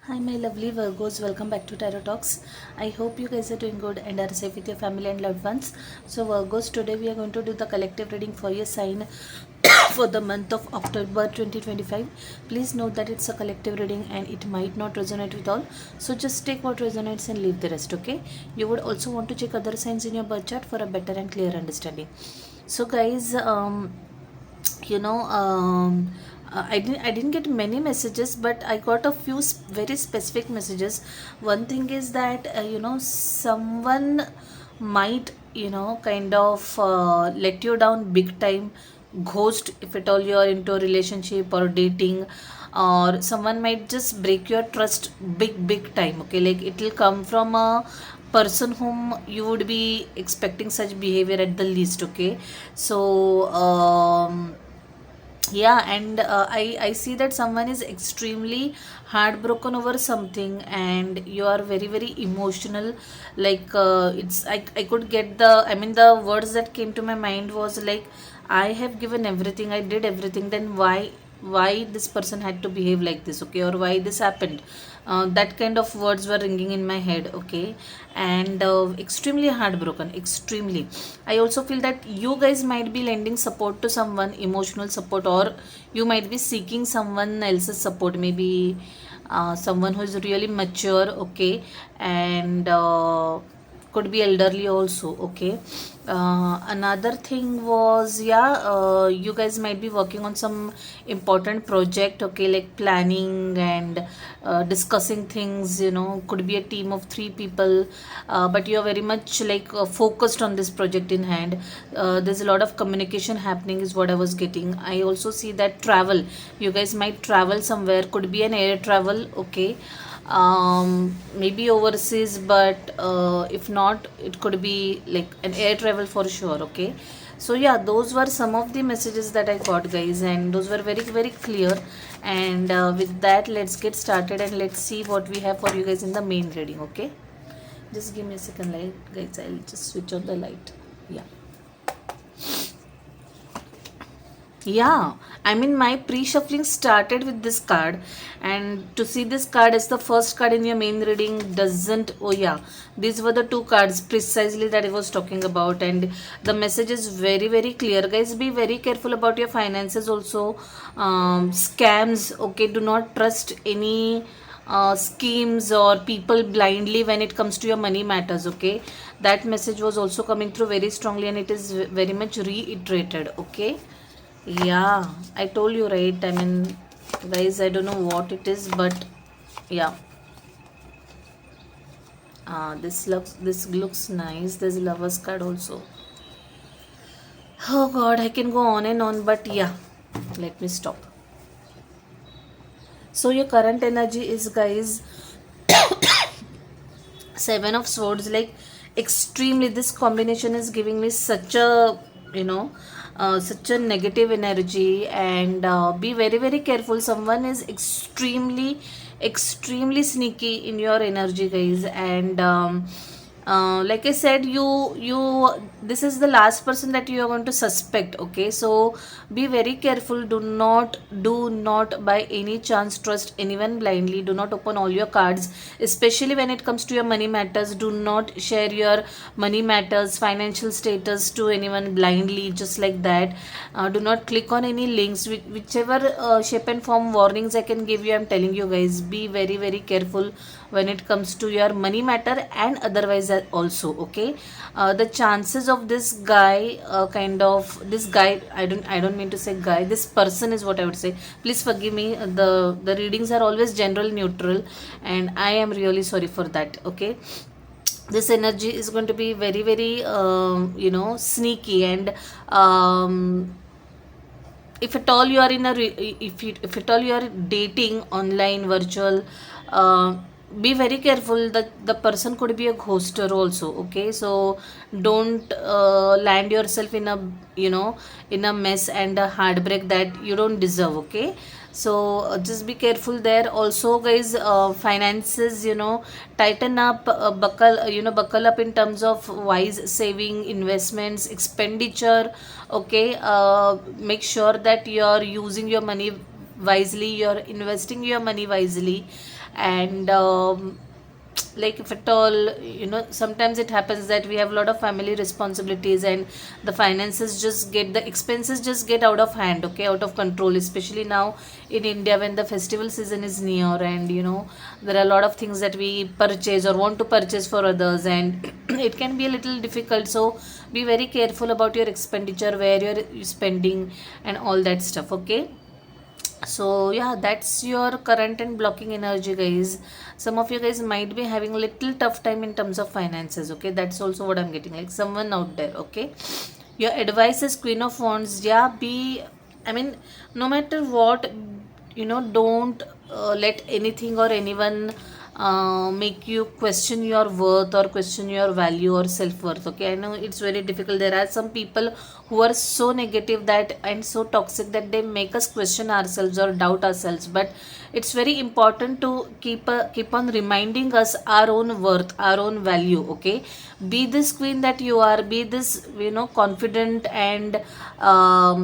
Hi, my lovely Virgos. Welcome back to Tarot Talks. I hope you guys are doing good and are safe with your family and loved ones. So, Virgos, today we are going to do the collective reading for your sign for the month of October 2025. Please note that it's a collective reading and it might not resonate with all. So, just take what resonates and leave the rest, okay? You would also want to check other signs in your birth chart for a better and clear understanding. So, guys, I didn't get many messages, but I got a few very specific messages. One thing is that someone might kind of let you down big time, ghost if at all you are into a relationship or dating, or someone might just break your trust big time. Okay, like it will come from a person whom you would be expecting such behavior at the least. Okay, so yeah, and I see that someone is extremely heartbroken over something and you are very emotional. Like I could get the words that came to my mind was like, I have given everything, I did everything, then why this person had to behave like this, okay, or why this happened. That kind of words were ringing in my head, okay, and extremely heartbroken, extremely. I also feel that you guys might be lending support to someone, emotional support, or you might be seeking someone else's support, maybe someone who is really mature, okay, and could be elderly also, okay. Another thing was, yeah, you guys might be working on some important project, okay, like planning and discussing things, could be a team of 3 people, but you are very much like focused on this project in hand. There's a lot of communication happening is what I was getting. I also see that travel, you guys might travel somewhere, could be an air travel, okay, maybe overseas, but if not, it could be like an air travel for sure, okay. So yeah, those were some of the messages that I got, guys, and those were very clear. And with that, let's get started and let's see what we have for you guys in the main reading, okay. Just give me a second, light, guys. I'll just switch on the light. Yeah. Yeah, I mean, my pre shuffling started with this card, and to see this card as the first card in your main reading doesn't. Oh, yeah, these were the 2 cards precisely that I was talking about, and the message is very clear. Guys, be very careful about your finances, also. Scams, okay, do not trust any schemes or people blindly when it comes to your money matters, okay. That message was also coming through very strongly, and it is very much reiterated, okay. Yeah, I told you, right? I mean, guys, I don't know what it is, but yeah. This looks nice. There's a lover's card also. Oh God, I can go on and on, but yeah, let me stop. So your current energy is, guys, 7 of Swords, like extremely. This combination is giving me such a, such a negative energy, and be very careful. Someone is extremely sneaky in your energy, guys, and like I said, you this is the last person that you are going to suspect, okay. So be very careful. Do not by any chance trust anyone blindly. Do not open all your cards, especially when it comes to your money matters. Do not share your money matters, financial status to anyone blindly, just like that. Do not click on any links, whichever shape and form warnings I can give you. I'm telling you, guys, be very careful when it comes to your money matter and otherwise also, okay. The chances of this guy, this guy, I don't mean to say guy, this person is what I would say. Please forgive me. The readings are always general neutral, and I am really sorry for that, okay. This energy is going to be very sneaky, and if at all you are in a if at all you are dating online, virtual, uh, be very careful that the person could be a ghoster also, okay. So don't land yourself in a, in a mess and a heartbreak that you don't deserve, okay. So just be careful there also, guys. Finances, tighten up, buckle up in terms of wise saving, investments, expenditure, okay. Make sure that you're using your money wisely, you're investing your money wisely, And like if at all, sometimes it happens that we have a lot of family responsibilities, and the finances just get, the expenses just get out of hand, okay, out of control, especially now in India when the festival season is near, and there are a lot of things that we purchase or want to purchase for others, and it can be a little difficult. So be very careful about your expenditure, where you're spending and all that stuff, okay. So yeah, that's your current and blocking energy, guys. Some of you guys might be having a little tough time in terms of finances, okay. That's also what I'm getting, like someone out there, okay. Your advice is Queen of Wands. Yeah, be, I mean, no matter what, don't let anything or anyone make you question your worth or question your value or self-worth, okay. I know it's very difficult. There are some people who are so negative that and so toxic that they make us question ourselves or doubt ourselves, but it's very important to keep on reminding us our own worth, our own value, okay. Be this queen that you are, be this, confident and a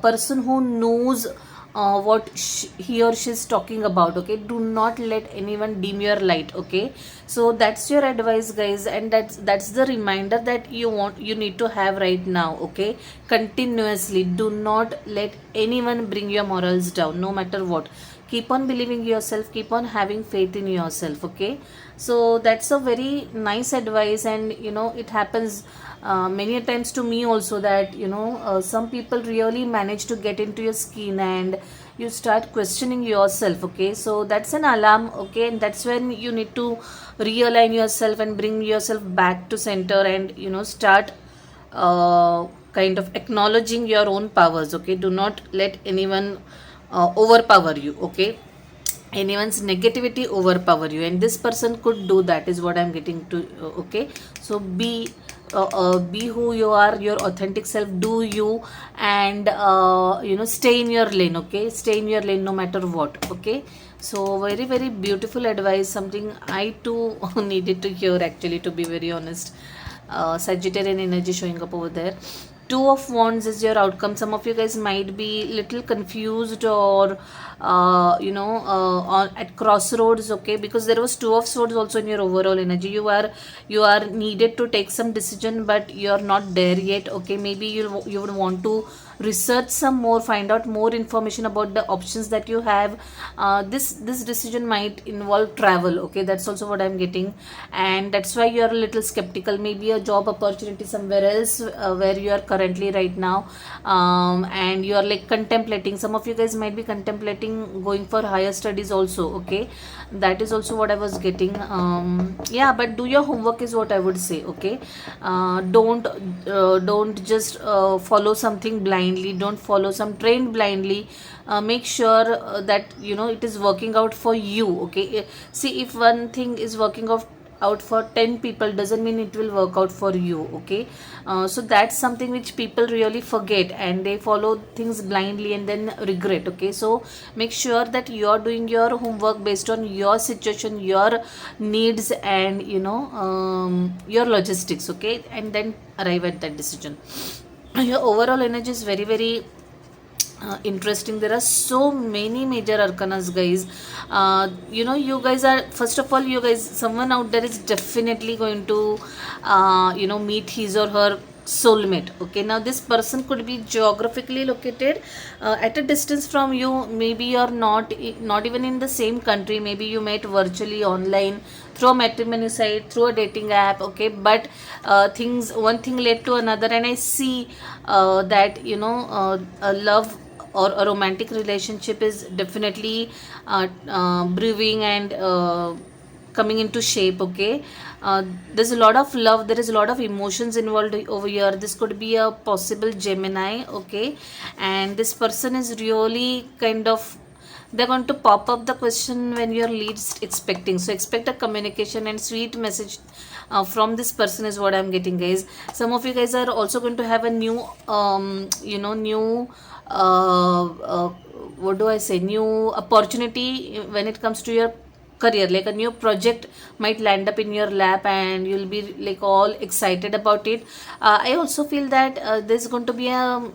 person who knows what he or she is talking about, okay. Do not let anyone dim your light, okay. So that's your advice, guys, and that's the reminder that you need to have right now, okay. Continuously, do not let anyone bring your morals down, no matter what. Keep on believing yourself, keep on having faith in yourself, okay. So that's a very nice advice, and it happens many times to me also, that some people really manage to get into your skin and you start questioning yourself, okay. So that's an alarm, okay, and that's when you need to realign yourself and bring yourself back to center, and start kind of acknowledging your own powers, okay. Do not let anyone overpower you, okay. Anyone's negativity overpower you, and this person could do that, is what I'm getting to, okay. So be who you are, your authentic self, do you, and stay in your lane, okay. Stay in your lane no matter what, okay. So very very beautiful advice, something I too needed to hear, actually, to be very honest. Sagittarian energy showing up over there. Two of Wands is your outcome. Some of you guys might be little confused, or on at crossroads, okay, because there was Two of Swords also in your overall energy. You are needed to take some decision, but you're not there yet, okay. Maybe you would want to research some more, find out more information about the options that you have. This decision might involve travel, okay. That's also what I'm getting, and that's why you're a little skeptical. Maybe a job opportunity somewhere else, where you are currently right now, and you're like contemplating. Some of you guys might be contemplating going for higher studies also, okay. That is also what I was getting. Yeah, but do your homework is what I would say, okay. Don't just follow something blindly, don't follow some trend blindly. Make sure that it is working out for you, okay. See, if one thing is working out for 10 people, doesn't mean it will work out for you, okay. So that's something which people really forget, and they follow things blindly and then regret, okay. So make sure that you're doing your homework based on your situation, your needs, and your logistics, okay, and then arrive at that decision. Your overall energy is very very interesting. There are so many major arcanas, guys. You guys are, first of all, you guys, someone out there is definitely going to meet his or her soulmate, okay. Now this person could be geographically located at a distance from you. Maybe you're not even in the same country. Maybe you met virtually online through a matrimony site, through a dating app, okay. But one thing led to another, and I see that a love or a romantic relationship is definitely brewing and coming into shape, okay. There's a lot of love, there is a lot of emotions involved over here. This could be a possible Gemini, okay, and this person is really kind of, they're going to pop up the question when you're least expecting. So expect a communication and sweet message from this person, is what I'm getting, guys. Some of you guys are also going to have a new new what do I say, new opportunity when it comes to your career. Like a new project might land up in your lap, and you'll be like all excited about it. I also feel that there's going to be a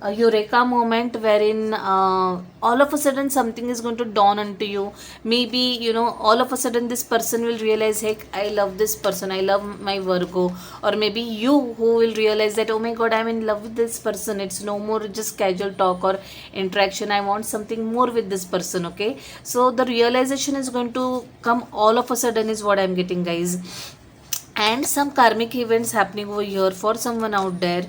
a eureka moment wherein all of a sudden something is going to dawn onto you. Maybe, you know, all of a sudden this person will realize, hey, I love this person, I love my Virgo. Or maybe you who will realize that, oh my god, I'm in love with this person. It's no more just casual talk or interaction. I want something more with this person. Okay, so the realization is going to come all of a sudden, is what I'm getting, guys. And some karmic events happening over here for someone out there,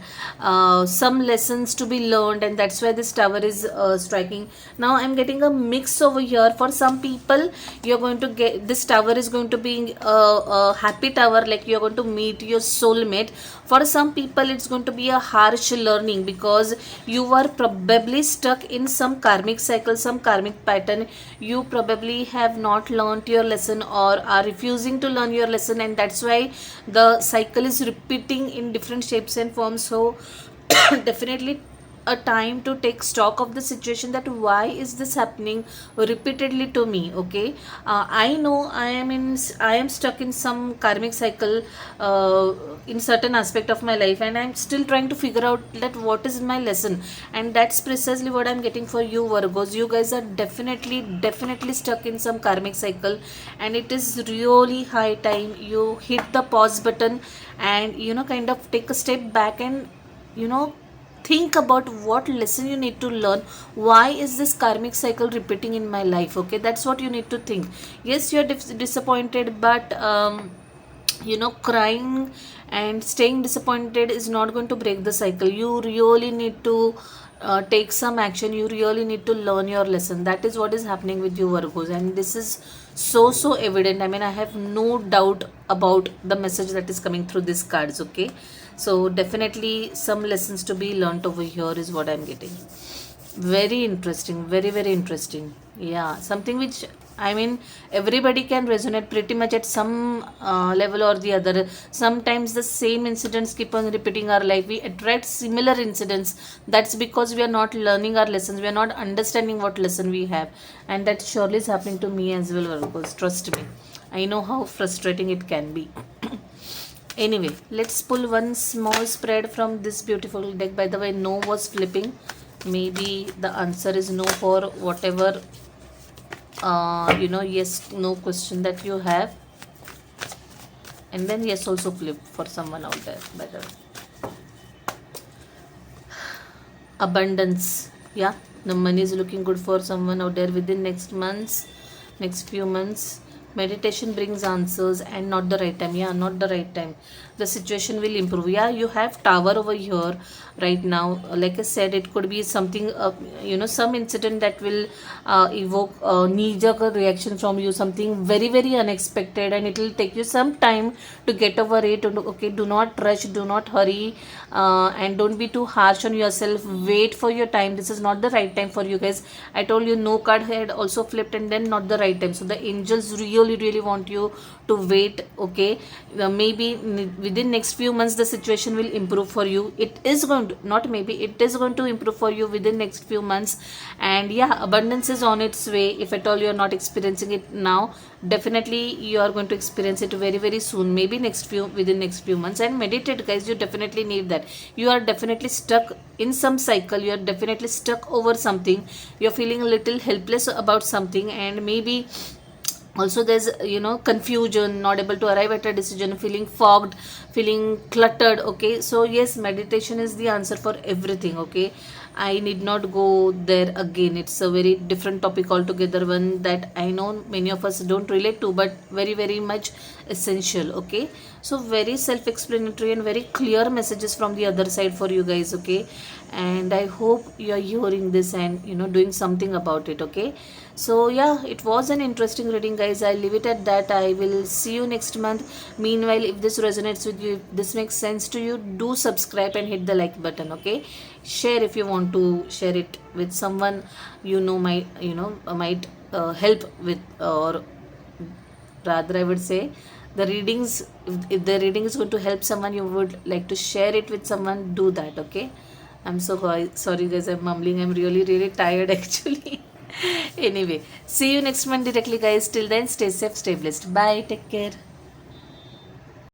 some lessons to be learned, and that's why this tower is striking. Now I'm getting a mix over here. For some people, you're going to get, this tower is going to be a happy tower, like you're going to meet your soulmate. For some people, it's going to be a harsh learning, because you are probably stuck in some karmic cycle, some karmic pattern. You probably have not learned your lesson or are refusing to learn your lesson, and that's why the cycle is repeating in different shapes and forms. So definitely a time to take stock of the situation, that why is this happening repeatedly to me. Okay, I know I am stuck in some karmic cycle in certain aspect of my life, and I'm still trying to figure out that what is my lesson. And that's precisely what I'm getting for you, Virgos. You guys are definitely stuck in some karmic cycle, and it is really high time you hit the pause button and, you know, kind of take a step back and, you know, think about what lesson you need to learn. Why is this karmic cycle repeating in my life? Okay, that's what you need to think. Yes, you're disappointed, but you know, crying and staying disappointed is not going to break the cycle. You really need to take some action. You really need to learn your lesson. That is what is happening with you, Virgos, and this is so evident. I mean, I have no doubt about the message that is coming through these cards. Okay, so definitely some lessons to be learned over here is what I'm getting. Very interesting, very interesting. Yeah, something which, I mean, everybody can resonate pretty much at some level or the other. Sometimes the same incidents keep on repeating our life. We attract similar incidents. That's because we are not learning our lessons. We are not understanding what lesson we have. And that surely is happening to me as well, Virgos. Trust me. I know how frustrating it can be. Anyway, let's pull one small spread from this beautiful deck. By the way, no was flipping. Maybe the answer is no for whatever you know, yes, no question that you have. And then yes also flip for someone out there, by the way. Abundance. Yeah, the money is looking good for someone out there within next few months. Meditation brings answers, and not the right time. Yeah, not the right time. The situation will improve. Yeah, you have tower over here right now. Like I said, it could be something, you know, some incident that will evoke knee-jerk reaction from you, something very unexpected, and it will take you some time to get over it. Okay, do not rush, do not hurry, and don't be too harsh on yourself. Wait for your time. This is not the right time for you guys. I told you, no card had also flipped, and then not the right time. So the angels really want you to wait. Okay, maybe within next few months the situation will improve for you. It is going to, not maybe, it is going to improve for you within next few months. And yeah, abundance is on its way. If at all you are not experiencing it now, definitely you are going to experience it very soon, maybe within next few months. And meditate, guys. You definitely need that. You are definitely stuck in some cycle. You are definitely stuck over something. You're feeling a little helpless about something, and maybe also there's, you know, confusion, not able to arrive at a decision, feeling fogged, feeling cluttered. Okay, so yes, meditation is the answer for everything. Okay, I need not go there again. It's a very different topic altogether, one that I know many of us don't relate to, but very much essential. Okay, so very self-explanatory and very clear messages from the other side for you guys. Okay, and I hope you are hearing this and, you know, doing something about it. Okay, so yeah, it was an interesting reading, guys. I'll leave it at that. I will see you next month. Meanwhile, if this resonates with you, if this makes sense to you, do subscribe and hit the like button. Okay, share if you want to share it with someone you know might help with, or rather I would say, the readings, if the reading is going to help someone, you would like to share it with someone, do that. Okay, I'm so sorry guys, I'm mumbling. I'm really tired actually. Anyway, see you next month directly, guys. Till then, stay safe, stay blessed. Bye, take care.